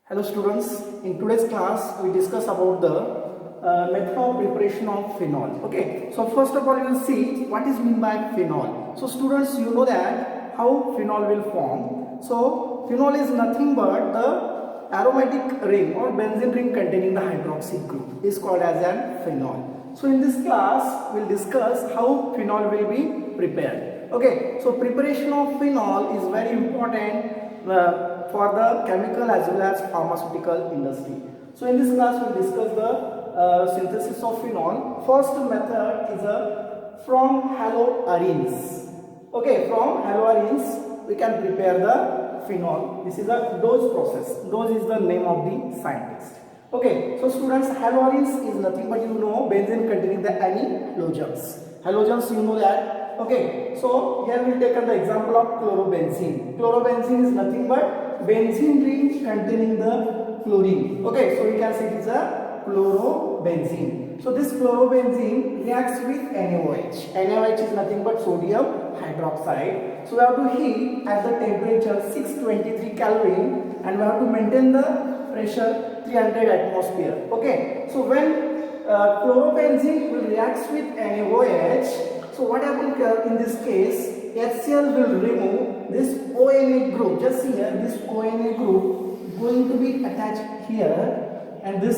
Hello students, in today's class we discuss about the method of preparation of phenol. Okay, so first of all you will see what is meant by phenol. So students, you know that how phenol will form. So phenol is nothing but the aromatic ring or benzene ring containing the hydroxy group is called as a phenol. So in this class we will discuss how phenol will be prepared. Okay, so preparation of phenol is very important for the chemical as well as pharmaceutical industry. So in this class we will discuss the synthesis of phenol. First method is from haloarenes. Okay, from haloarenes we can prepare the phenol. This is a Dose process. Dose is the name of the scientist. Okay, so students, haloarenes is nothing but you know benzene containing the any halogens. Halogens, you know that. Okay, so here we take the example of chlorobenzene. Chlorobenzene is nothing but benzene ring containing the chlorine. Okay, so we can say it is a chlorobenzene. So this chlorobenzene reacts with NaOH. NaOH is nothing but sodium hydroxide. So we have to heat at the temperature 623 Kelvin and we have to maintain the pressure 300 atmosphere. Okay, so when chlorobenzene will react with NaOH, so what happens in this case, HCl will remove this ONA group. Just see here, this ONA group going to be attached here and this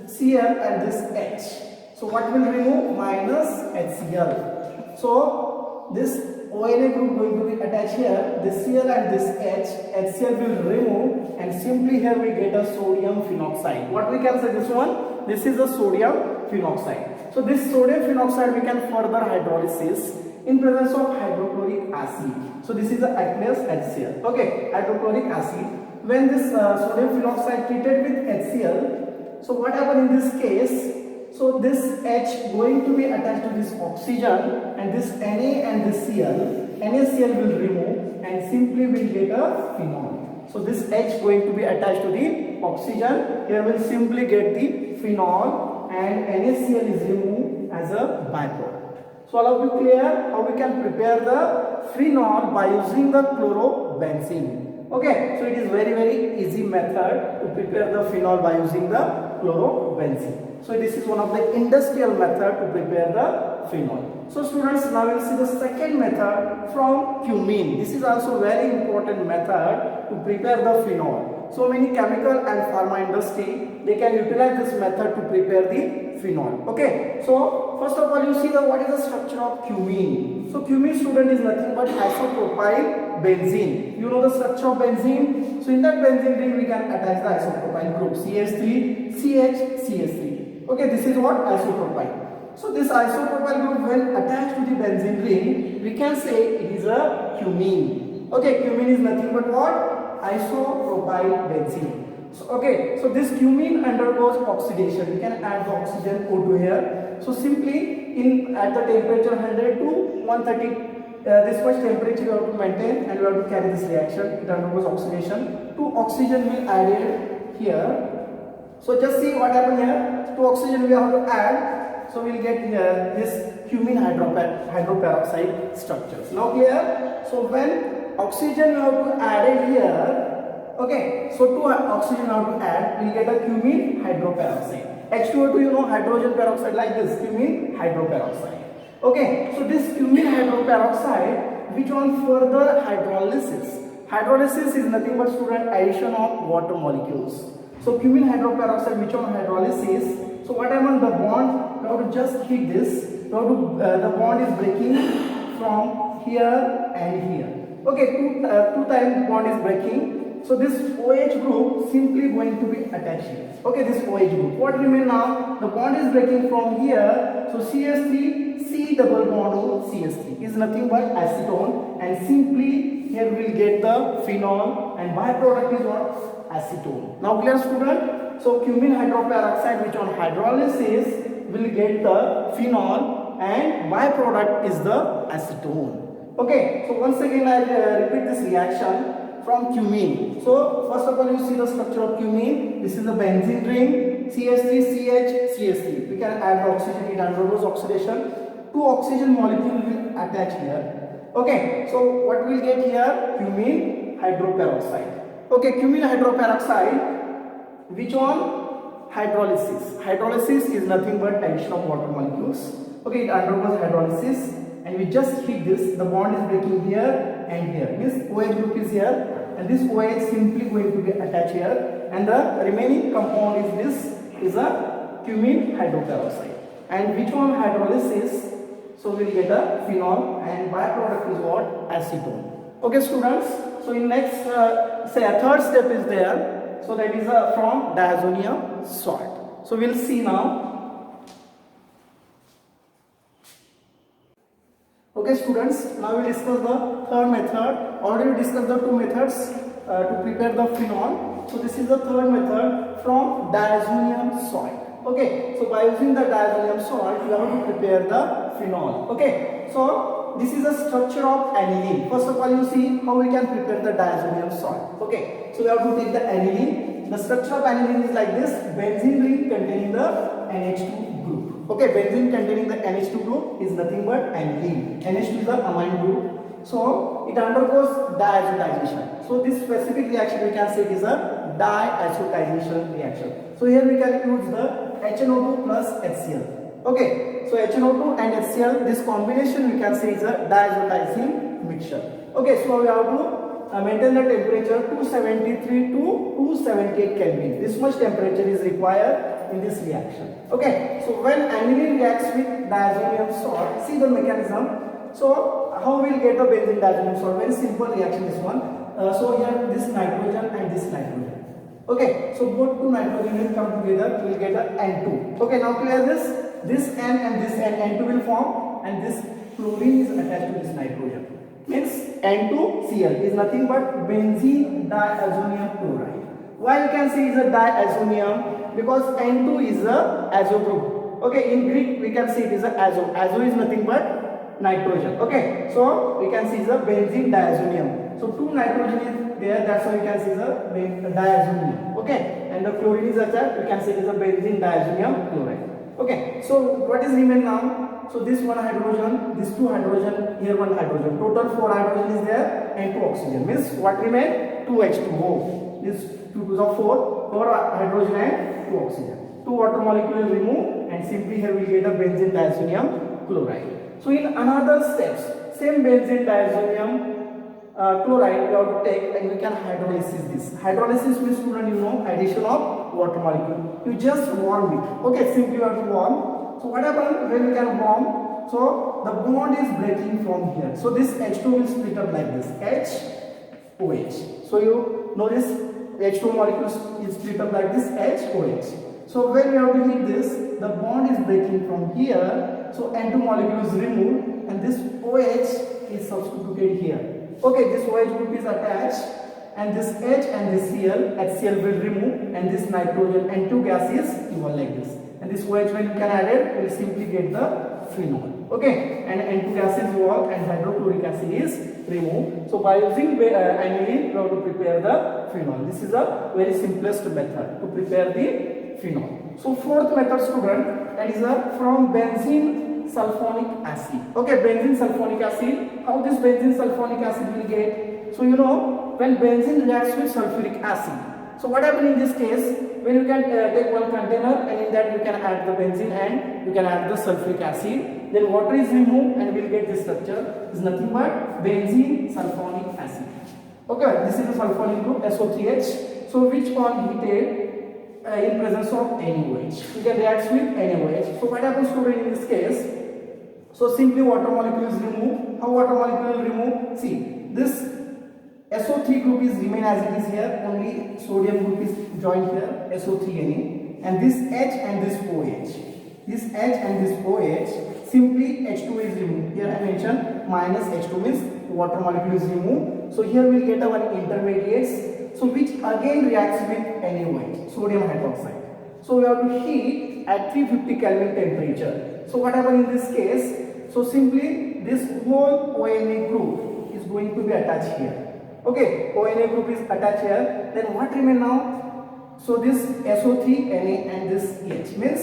Cl and this H. So what will remove? Minus HCl. So this ONA group going to be attached here, this Cl and this H, HCl will remove and simply here we get a sodium phenoxide. What we can say this one? This is a sodium phenoxide. So this sodium phenoxide we can further hydrolysis in presence of hydrochloric acid. So this is the aqueous HCl. Okay, hydrochloric acid. When this sodium phenoxide treated with HCl, so what happened in this case? So this H going to be attached to this oxygen and this Na and this Cl. NaCl will remove and simply will get a phenol. So this H going to be attached to the oxygen. Here will simply get the phenol and NaCl is removed as a byproduct. So all of you clear how we can prepare the phenol by using the chlorobenzene. Okay, so it is very easy method to prepare the phenol by using the chlorobenzene. So this is one of the industrial method to prepare the phenol. So students, now we will see the second method from cumene. This is also very important method to prepare the phenol. So many chemical and pharma industry, they can utilize this method to prepare the phenol. Okay, so first of all you see what is the structure of cumene. So cumene, student, is nothing but isopropyl benzene. You know the structure of benzene. So in that benzene ring we can attach the isopropyl group CH3, CH, CH3. Okay, this is what? Isopropyl. So this isopropyl group when attached to the benzene ring, we can say it is a cumene. Okay, cumene is nothing but what? Isopropyl benzene. So, okay, so this cumene undergoes oxidation. We can add the oxygen O2 here. So simply at the temperature 100 to 130, this much temperature you have to maintain and you have to carry this reaction. It undergoes oxidation. 2 oxygen will added here. So just see what happened here. 2 oxygen we have to add. So we will get here this cumene hydroperoxide structures. Now clear? So when oxygen we have to add it here. Okay, so 2 oxygen we have to add, we will get a cumene hydroperoxide. H2O2, you know, hydrogen peroxide like this, cumene hydroperoxide. Okay, so this cumene hydroperoxide, which on further hydrolysis. Hydrolysis is nothing but, student, addition of water molecules. So cumene hydroperoxide, which on hydrolysis. So what happened? The bond, you have to just hit this. You have to, the bond is breaking from here and here. Okay, two times bond is breaking. So this OH group simply going to be attached here. Okay, this OH group. What remain now? The bond is breaking from here. So CH3, C double bond O CH3 is nothing but acetone, and simply here we will get the phenol and byproduct is what? Acetone. Now clear, student? So cumene hydroperoxide, which on hydrolysis will get the phenol and byproduct is the acetone. Okay, so once again I repeat this reaction from cumene. So first of all you see the structure of cumene. This is the benzene ring, CH3, CH, CH3. We can add the oxygen, it undergoes oxidation. 2 oxygen molecule will attach here. Okay, so what we'll get here? Cumene hydroperoxide. Okay, cumene hydroperoxide Which one? Hydrolysis. Hydrolysis is nothing but addition of water molecules. Okay, it undergoes hydrolysis, and we just heat this. The bond is breaking here and here. Means OH group is here, and this OH simply going to be attached here, and the remaining compound is this is a cumene hydroperoxide. And which one? Hydrolysis. So we'll get a phenol, and byproduct is what? Acetone. Okay, students. So in next, say a third step is there. So that is from diazonium salt. So we'll see now. Okay, students. Now we discuss the third method. Already discussed the two methods to prepare the phenol. So this is the third method from diazonium salt. Okay, so by using the diazonium salt, you have to prepare the phenol. Okay, so this is the structure of aniline. First of all, you see how we can prepare the diazonium salt. Okay, so we have to take the aniline. The structure of aniline is like this: benzene ring containing the NH2 group. Okay, benzene containing the NH2 group is nothing but aniline. NH2 is the amine group. So it undergoes diazotization. So this specific reaction we can say it is a diazotization reaction. So here we can use the HNO2 plus HCl. Okay, so HNO2 and HCl, this combination we can say is a diazotizing mixture. Okay, so we have to maintain the temperature 273 to 278 Kelvin. This much temperature is required in this reaction. Okay, so when aniline reacts with diazonium salt, see the mechanism. So how we'll get the benzene diazonium salt? Very simple reaction this one. So here this nitrogen and this nitrogen. Okay, so both two nitrogen will come together, we will get a N2. Okay, now clear this? This N and this N2 will form, and this chlorine is attached to this nitrogen. Means N2Cl is nothing but benzene diazonium chloride. Why you can say is a diazonium? Because N2 is a azo group. Okay, in Greek we can say it is a azo. Azo is nothing but nitrogen. Okay, so we can see is a benzene diazonium. So two nitrogen is there, that's why we can see the diazonium. Okay, and the chlorine is attached, we can say it is a benzene diazonium chloride. Okay, so what is remain now? So this one hydrogen, this two hydrogen, here one hydrogen. Total 4 hydrogen is there and 2 oxygen. Means what remain? 2 H2O. This 2 to the 4 hydrogen and 2 oxygen. 2 water molecules remove, and simply here we get a benzene diazonium chloride. So in another steps, same benzene diazonium chloride we have to take, and we can hydrolysis this. Hydrolysis means, student, you know, addition of water molecule. You just warm it. Okay, simply you have to warm. So what happens when we can warm? So the bond is breaking from here. So this H2 will split up like this, HOH. So you notice H2 molecules is split up like this, HOH. So when we have to heat this, the bond is breaking from here. So N2 molecule is removed, and this OH is substituted here. Okay, this OH group is attached, and this H and this Cl, HCl will remove, and this nitrogen N2 gas is evolved like this. And this OH when you can add it, will simply get the phenol. Okay, and N2 gas is evolved, and hydrochloric acid is removed. So by using aniline, we have to prepare the phenol. This is a very simplest method to prepare the phenol. So fourth method, student, that is from benzene sulfonic acid. Okay, benzene sulfonic acid. How this benzene sulfonic acid will get? So you know, when benzene reacts with sulfuric acid. So what happens in this case? When you can take one container, and in that you can add the benzene and you can add the sulfuric acid. Then water is removed, and we will get this structure. Is nothing but benzene sulfonic acid. Okay, this is the sulfonic group SO3H. So which one heated in presence of NaOH? You can react with NaOH. So what happens to in this case? So simply water molecule is removed. How water molecule is removed? See, this SO3 group is remain as it is here. Only sodium group is joined here, SO3Na, and this H and this OH. This H and this OH, simply H2 is removed. Here I mentioned minus H2 means water molecule is removed. So here we will get our intermediates. So which again reacts with NaOH, sodium hydroxide. So we have to heat at 350 Kelvin temperature. So what happens in this case? So simply this whole ONA group is going to be attached here. Okay, ONA group is attached here. Then what remain now? So this SO3Na and this H means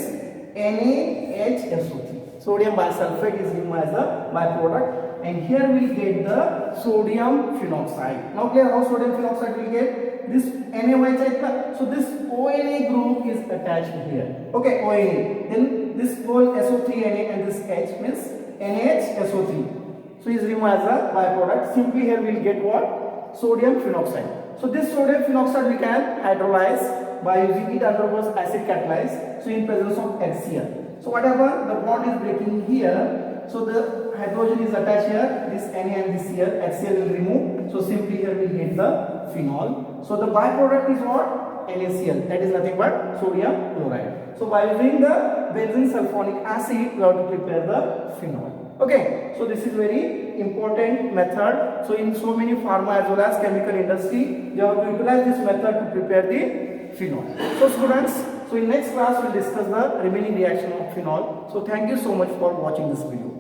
NaHSO3. Sodium bisulfate is removed as a byproduct, and here we get the sodium phenoxide. Now clear how sodium phenoxide will get? this NaOH, so this ONA group is attached here. Okay, ONA. Then this whole SO3Na and this H means NaHSO3. So is removed as a byproduct. Simply here we will get what? Sodium phenoxide. So this sodium phenoxide we can hydrolyze by using it undergoes acid catalyze. So in presence of HCl. So whatever the bond is breaking here, so the hydrogen is attached here, this Na and this here, HCl will remove. So simply here we get the phenol. So the byproduct is what? NaCl. That is nothing but sodium chloride. So by using the benzene sulfonic acid, we have to prepare the phenol. Okay, so this is very important method. So in so many pharma as well as chemical industry, you have to utilize this method to prepare the phenol. So students, so in next class we will discuss the remaining reaction of phenol. So thank you so much for watching this video.